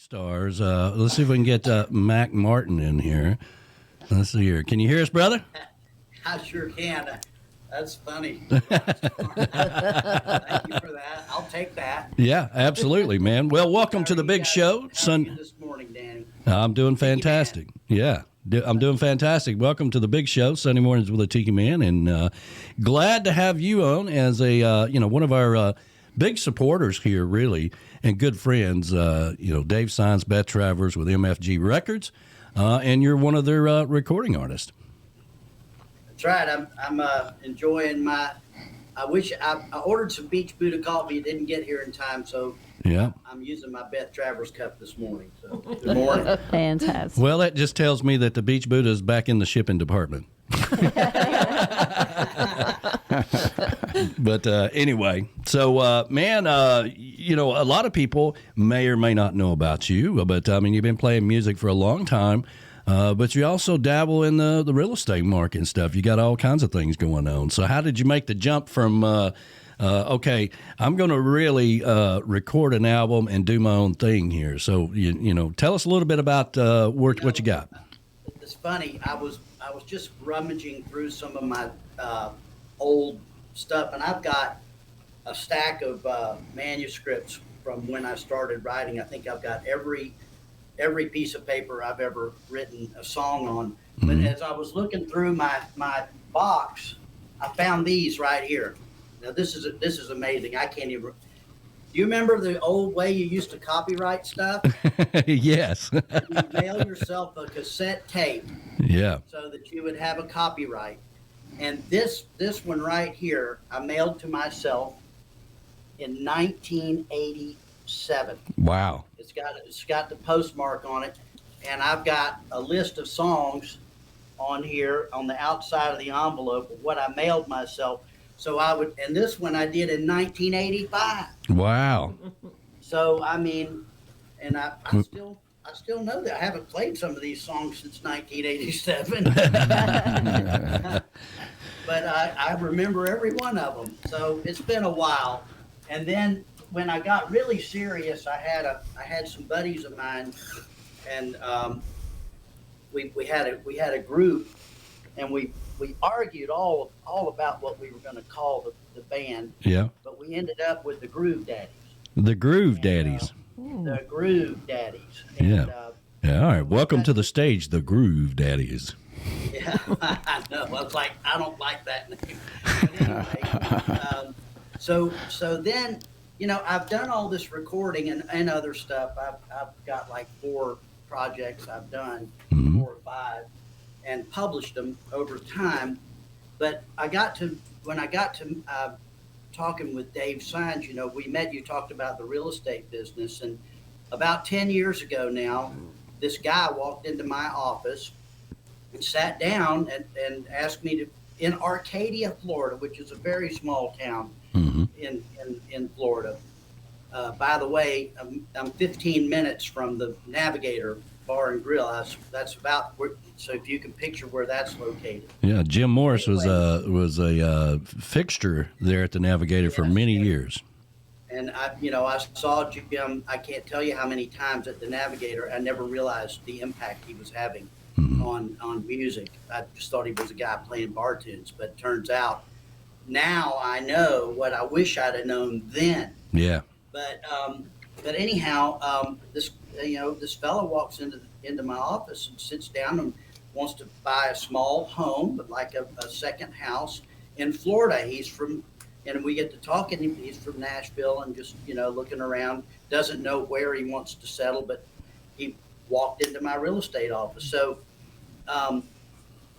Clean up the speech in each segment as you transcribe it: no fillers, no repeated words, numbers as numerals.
stars. Let's see if we can get Mac Martin in here. Let's see here. Can you hear us, brother? I sure can. That's funny. Thank you for that. I'll take that. Yeah, absolutely, man. Well, welcome to the big show. This morning, Danny. I'm doing fantastic. Yeah, I'm doing fantastic. Welcome to the big show, Sunday mornings with a Tiki Man, and glad to have you on as a one of our big supporters here, really, and good friends. Dave Signs, Beth Travers with MFG Records, and you're one of their recording artists. That's right. I'm enjoying my. I wish I ordered some Beach Buddha coffee. It didn't get here in time, so yeah, I'm using my Beth Travers cup this morning. So good morning. Fantastic. Well, that just tells me that the Beach Buddha is back in the shipping department. But anyway, so man, a lot of people may or may not know about you, but I mean, you've been playing music for a long time. But you also dabble in the real estate market and stuff. You got all kinds of things going on. So how did you make the jump from, okay, I'm going to really record an album and do my own thing here? So, tell us a little bit about what you got. It's funny. I was just rummaging through some of my old stuff, and I've got a stack of manuscripts from when I started writing. I think I've got every piece of paper I've ever written a song on. But as I was looking through my box, I found these right here. Now this is amazing. I can't even. Do you remember the old way you used to copyright stuff? Yes. You mail yourself a cassette tape. Yeah. So that you would have a copyright. And this one right here, I mailed to myself in 1987. Wow. It's got the postmark on it, and I've got a list of songs on here on the outside of the envelope of what I mailed myself. So and this one I did in 1985. Wow. So I mean, and I still know that I haven't played some of these songs since 1987. But I remember every one of them. So it's been a while, and then when I got really serious, I had some buddies of mine, and we had a group, and we argued all about what we were going to call the band. Yeah. But we ended up with the Groove Daddies. The Groove Daddies. The Groove Daddies. And, yeah. Yeah. All right. Welcome to the stage, the Groove Daddies. Yeah, I know. I was like, I don't like that name. But anyway, so then. I've done all this recording and other stuff. I've got like 4 projects I've done, 4 or 5, and published them over time. But when I got to talking with Dave Signs, we met, you talked about the real estate business. And about 10 years ago now, this guy walked into my office and sat down and asked me to, in Arcadia, Florida, which is a very small town, in Florida. By the way, I'm 15 minutes from the Navigator Bar and Grill. That's about where, so if you can picture where that's located. Yeah, Jim Morris was a fixture there at the Navigator for many years. And I saw Jim. I can't tell you how many times at the Navigator. I never realized the impact he was having on music. I just thought he was a guy playing bar tunes, but it turns out. Now I know what I wish I'd have known then. Yeah. But anyhow, this fellow walks into my office and sits down and wants to buy a small home, but like a second house in Florida. And we get to talking. He's from Nashville and just looking around. Doesn't know where he wants to settle, but he walked into my real estate office. So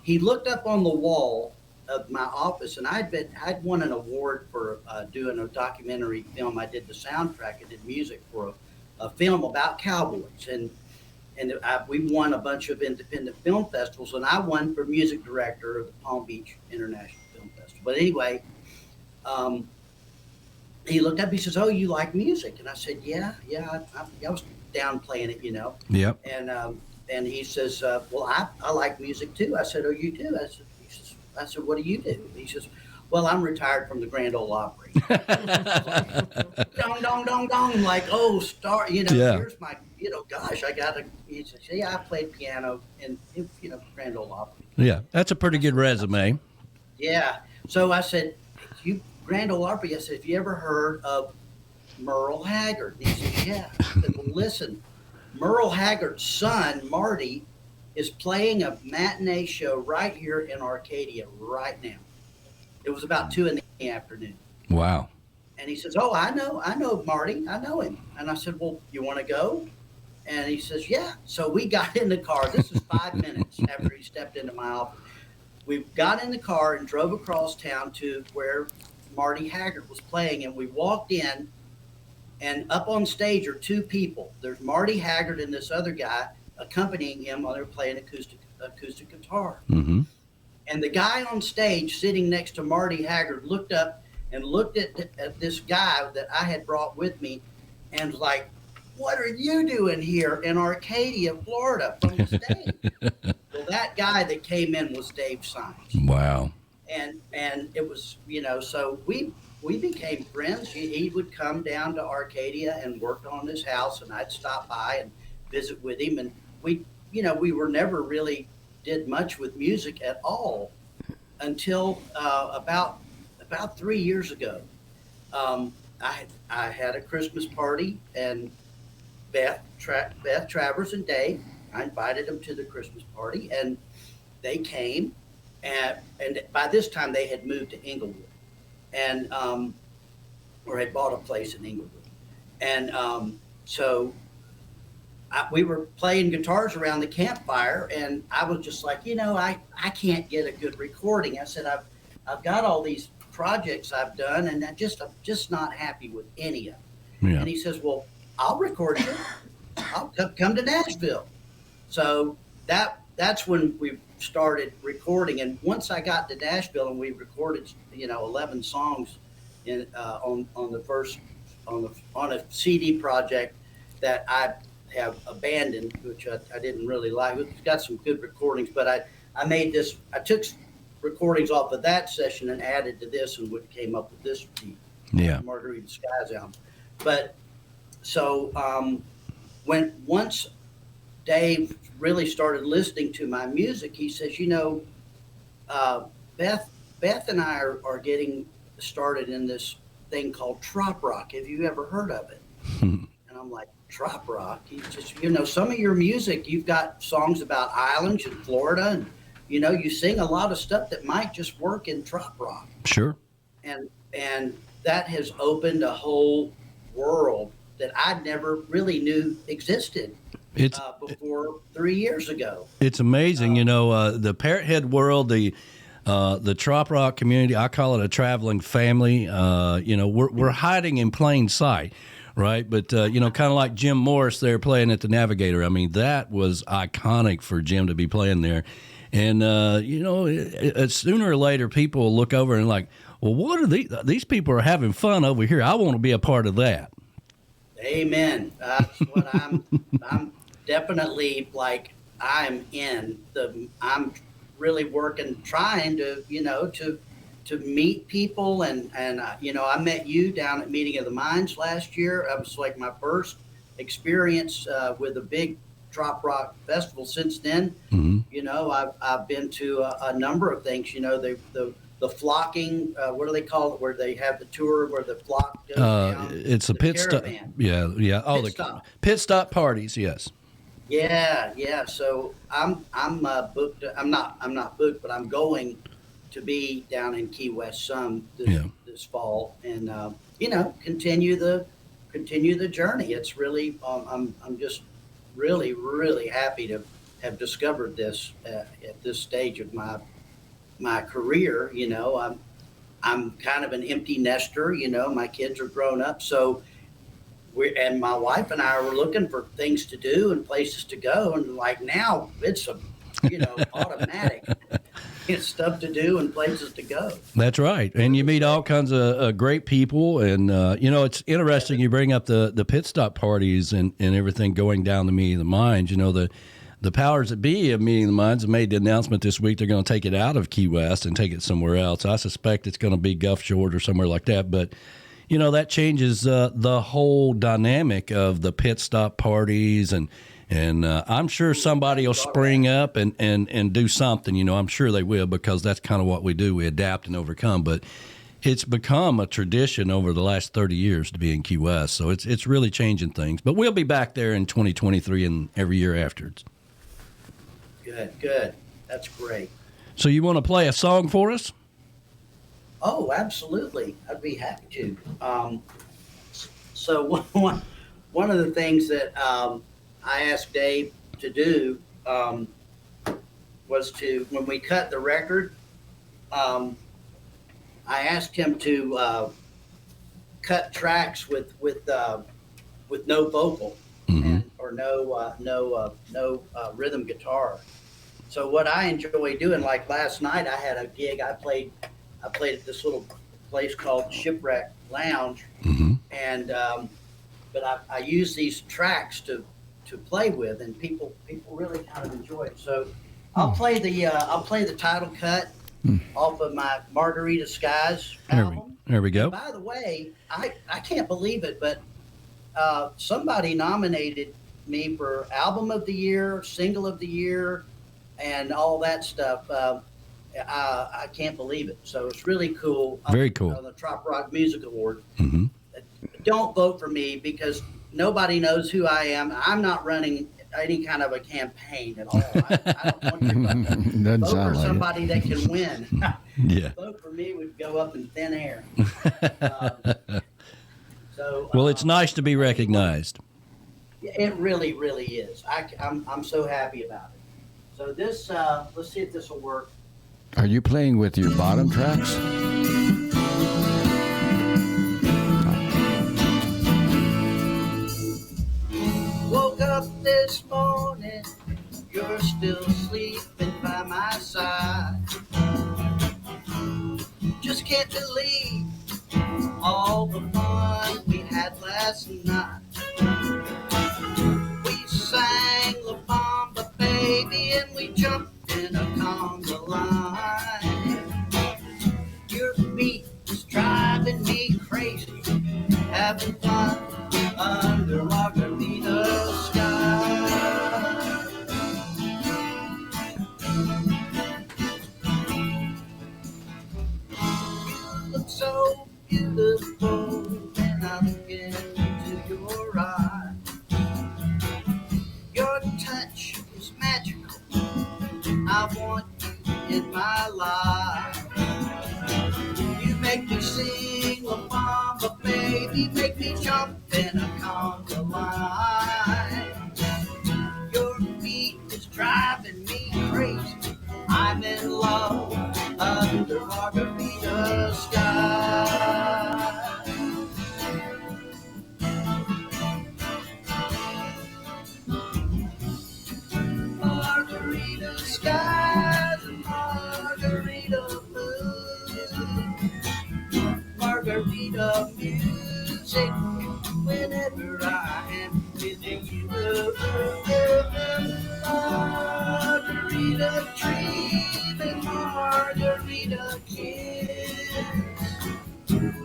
he looked up on the wall of my office, and I'd won an award for doing a documentary film. I did the soundtrack. I did music for a film about cowboys, and we won a bunch of independent film festivals, and I won for music director of the Palm Beach International Film Festival. But anyway, he looked up. He says, "Oh, you like music?" And I said, "Yeah. I was down playing it, Yep. And he says, "Well, I like music too." I said, "Oh, you do?" I said, "What do you do?" He says, well, I'm retired from the Grand Ole Opry. Dong, dong, dong, dong. I'm like, oh, here's my, gosh, I got to, he says, yeah, I played piano in, Grand Ole Opry. Yeah, that's a pretty good resume. Yeah. So I said, Grand Ole Opry, I said, have you ever heard of Merle Haggard? And he said, yeah. I said, well, listen, Merle Haggard's son, Marty, is playing a matinee show right here in Arcadia right now. It was about 2 p.m. Wow. And he says, oh, I know Marty. I know him. And I said, well, you want to go? And he says, yeah. So we got in the car. This is 5 minutes after he stepped into my office. We got in the car and drove across town to where Marty Haggard was playing. And we walked in, and up on stage are 2 people. There's Marty Haggard and this other guy accompanying him while they're playing acoustic guitar. Mm-hmm. And the guy on stage sitting next to Marty Haggard looked up and looked at this guy that I had brought with me and was like, what are you doing here in Arcadia, Florida, from the stage? Well, that guy that came in was Dave Sines. Wow. And it was, so we became friends. He would come down to Arcadia and work on his house, and I'd stop by and visit with him. And we were never really did much with music at all until about 3 years ago. I had a Christmas party, and Beth Travers and Dave, I invited them to the Christmas party, and they came, and by this time they had moved to Inglewood, and or had bought a place in Inglewood, and so we were playing guitars around the campfire, and I was just like, I can't get a good recording. I said, I've got all these projects I've done, and I'm just not happy with any of them. Yeah. And he says, well, I'll record you. I'll come to Nashville. So that's when we started recording. And once I got to Nashville and we recorded, 11 songs on a CD project that I have abandoned, which I didn't really like. It's got some good recordings, but I took recordings off of that session and added to this, and what came up with this Margarita Skies album. But so once Dave really started listening to my music, he says, Beth and I are getting started in this thing called trop rock. Have you ever heard of it? And I'm like, trop rock? He just, some of your music, you've got songs about islands in Florida, and you sing a lot of stuff that might just work in trop rock. Sure. And that has opened a whole world that I never really knew existed before 3 years ago. It's amazing, the Parrot Head world, the trop rock community. I call it a traveling family. We're hiding in plain sight. Right. But, kind of like Jim Morris there playing at the Navigator. I mean, that was iconic for Jim to be playing there. And, sooner or later, people will look over and like, well, what are these people are having fun over here. I want to be a part of that. Amen. That's what I'm definitely like, I'm really working, trying to meet people, and I met you down at Meeting of the Minds last year. It was like my first experience with a big trop rock festival. Since then, I've been to a number of things. The flocking, what do they call it? Where they have the tour where the flock goes down. It's a pit stop. Yeah. Oh, pit stop parties. Yes. Yeah. So I'm booked. I'm not booked, but I'm going to be down in Key West some this fall, and continue the journey. It's really I'm just really, really happy to have discovered this at this stage of my career. I'm kind of an empty nester. My kids are grown up, so and my wife and I were looking for things to do and places to go, and like now it's automatic. It's stuff to do and places to go. That's right. And you meet all kinds of great people. And, it's interesting you bring up the pit stop parties and everything going down the Meeting of the Minds. The the powers that be of Meeting the Minds have made the announcement this week they're going to take it out of Key West and take it somewhere else. I suspect it's going to be Gulf Shores or somewhere like that. But, you know, that changes the whole dynamic of the pit stop parties. And I'm sure somebody will spring up and do something. You know, I'm sure they will, because that's kind of what we do. We adapt and overcome. But it's become a tradition over the last 30 years to be in Key West. So it's really changing things. But we'll be back there in 2023 and every year afterwards. Good. That's great. So you want to play a song for us? Oh, absolutely. I'd be happy to. So one of the things that I asked Dave to do was to, when we cut the record, I asked him to cut tracks with no vocal, or no rhythm guitar. So what I enjoy doing, like last night, I had a gig. I played at this little place called Shipwreck Lounge, and but I use these tracks to play with, and people really kind of enjoy it. So I'll play the title cut off of my Margarita Skies album. There we go. And by the way, I can't believe it, but somebody nominated me for Album of the Year, Single of the Year, and all that stuff. I can't believe it. So it's really cool. Very cool. On the Trop Rock Music Award. Don't vote for me, because nobody knows who I am. I'm not running any kind of a campaign at all. I don't want to vote for somebody that can win. Yeah. Vote for me would go up in thin air. Well, it's nice to be recognized. It really, really is. I'm so happy about it. So this, let's see if this will work. Are you playing with your bottom tracks? Woke up this morning, you're still sleeping by my side. Just can't believe all the fun we had last night. We sang La Bamba, baby, and we jumped in a conga line. Your beat is driving me crazy, having fun under Margarita Skies. You look so beautiful when I look into your eyes. Your touch is magical. I want you in my life. You make me sing La Bamba, baby, make me jump in a conga line. Your beat is driving me crazy. I'm in love under Margarita Skies. Margarita skies and margarita moon, margarita music whenever I am with you. Margarita dream and margarita kiss.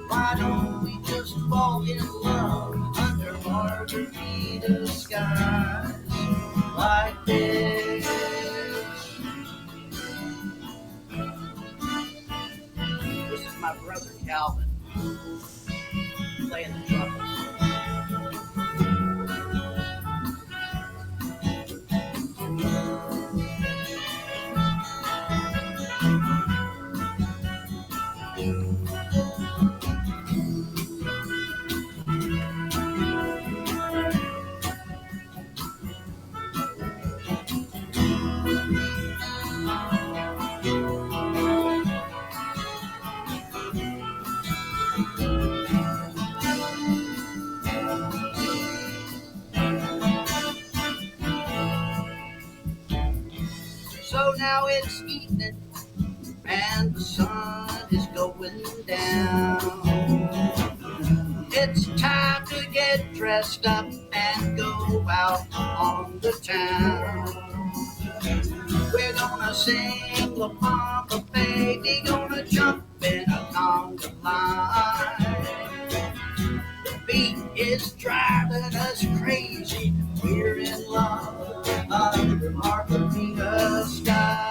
Why don't we just fall in love under margarita skies like this? This is my brother Calvin playing the trumpet. So now it's evening and the sun is going down. It's time to get dressed up and go out on the town. sing La Pampa baby, gonna jump in a conga line. The beat is driving us crazy. We're in love under Margarita Skies.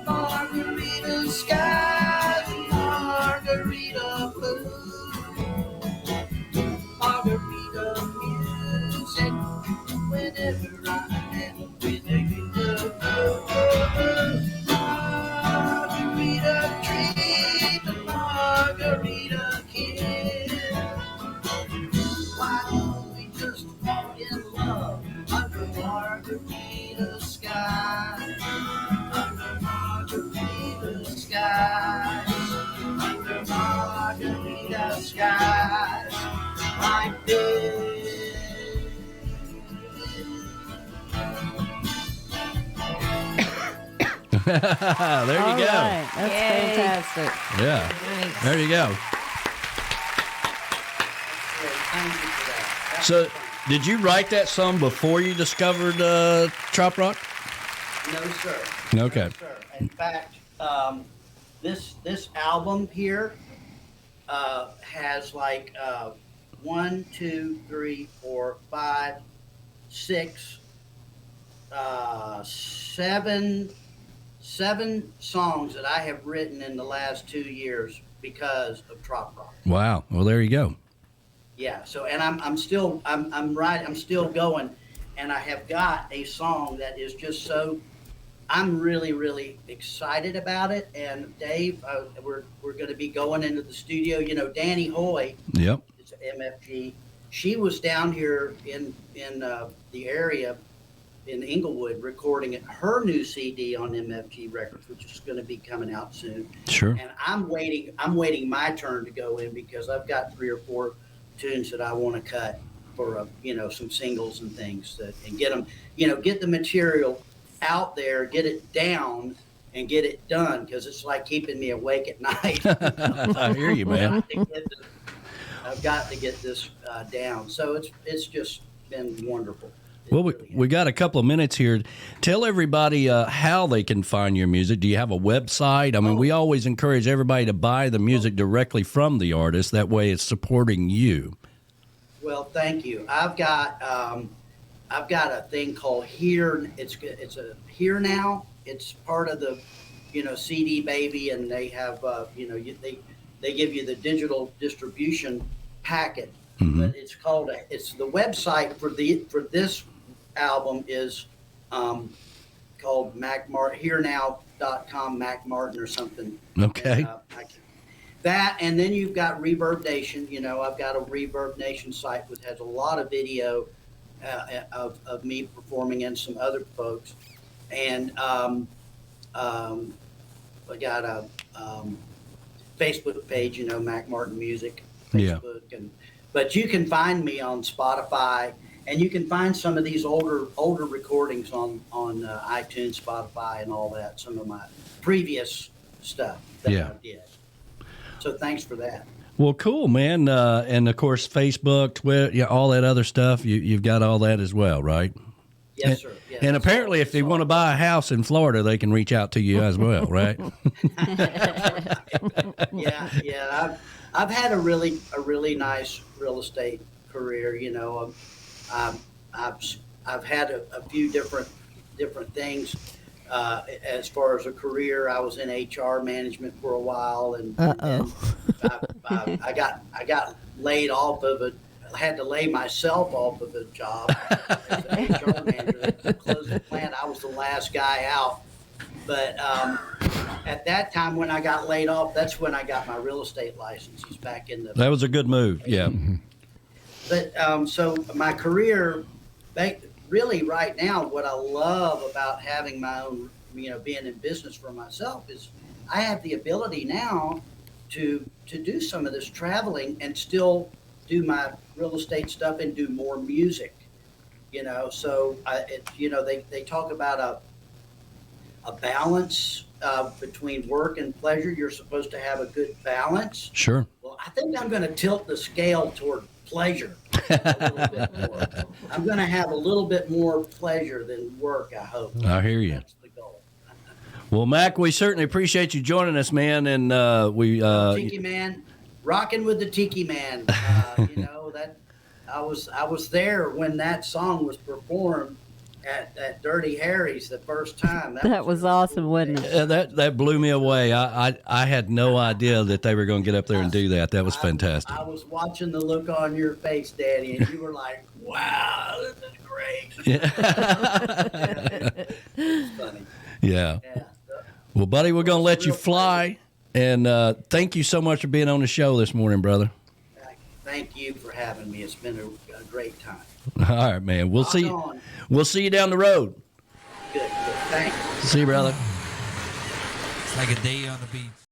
Margarita skies, margarita blue, margarita music. Whenever I am with you, margarita treat, margarita kiss. Why don't we just fall in love under margarita skies? Under margarita skies, under margarita skies, like this. There you All go. right. That's Yay. fantastic. Yeah. Nice. There you go. Thank you for that. That So, was fun. did you write that song before you discovered trop rock? No, sir. Okay. No, sir. In fact, this album here has like 1, 2, 3, 4, 5, 6, 7 songs that I have written in the last 2 years because of trop rock. Wow. Well, there you go. Yeah. So, and I'm still going, and I have got a song that is just so. I'm really, really excited about it. And Dave, we're going to be going into the studio. You know, Danny Hoy, Yep. it's MFG. She was down here in the area in Inglewood recording her new CD on MFG Records, which is going to be coming out soon. Sure. And I'm waiting my turn to go in because I've got 3 or 4 tunes that I want to cut for some singles and things and get them, get the material out there, get it down, and get it done because it's like keeping me awake at night. I hear you, man. I've got to get this down. So it's just been wonderful. It Well, really we got a couple of minutes here. Tell everybody how they can find your music. Do you have a website? I mean, we always encourage everybody to buy the music directly from the artist. That way it's supporting you. Well, thank you. I've got a thing called Here. It's a Here Now. It's part of the CD Baby, and they have they give you the digital distribution packet. Mm-hmm. But it's the website for this album is called HereNow.com, Mac Martin or something. Okay. And, that, and then you've got Reverb Nation. I've got a Reverb Nation site which has a lot of video of me performing and some other folks. And I got a Facebook page, Mac Martin Music, Facebook. Yeah. But you can find me on Spotify, and you can find some of these older recordings on iTunes, Spotify, and all that. Some of my previous stuff that I did. So thanks for that. Well, cool, man. And of course, Facebook, Twitter, all that other stuff. You've got all that as well, right? Yes, sir. Yes. And apparently, if they want to buy a house in Florida, they can reach out to you as well, right? Yeah. I've had a really nice real estate career. I've had a few different things as far as a career. I was in HR management for a while, and I got laid off of it. I had to lay myself off of a job as an HR manager to close the plant. I was the last guy out. But at that time when I got laid off, that's when I got my real estate licenses back in the. That was a good move. Yeah. But so my career, really right now, what I love about having my own, being in business for myself is I have the ability now to do some of this traveling and still do my real estate stuff and do more music, So they talk about a balance between work and pleasure. You're supposed to have a good balance. Sure. Well, I think I'm going to tilt the scale toward pleasure. A little bit more. I'm going to have a little bit more pleasure than work, I hope. I hear you. That's the goal. Well, Mac, we certainly appreciate you joining us, man. And Tiki Man, rocking with the Tiki Man. You know, that I was there when that song was performed at Dirty Harry's the first time. That was awesome, wasn't it? that blew me away. I had no idea that they were going to get up there and do that. That was fantastic. I was watching the look on your face, Daddy, and you were like, "Wow, this is great." It's funny. Yeah. Yeah. Well, buddy, we're going to let you fly. And thank you so much for being on the show this morning, brother. Thank you for having me. It's been a great time. All right, man. We'll see. On. We'll see you down the road. Good. Thanks. See you, brother. It's like a day on the beach.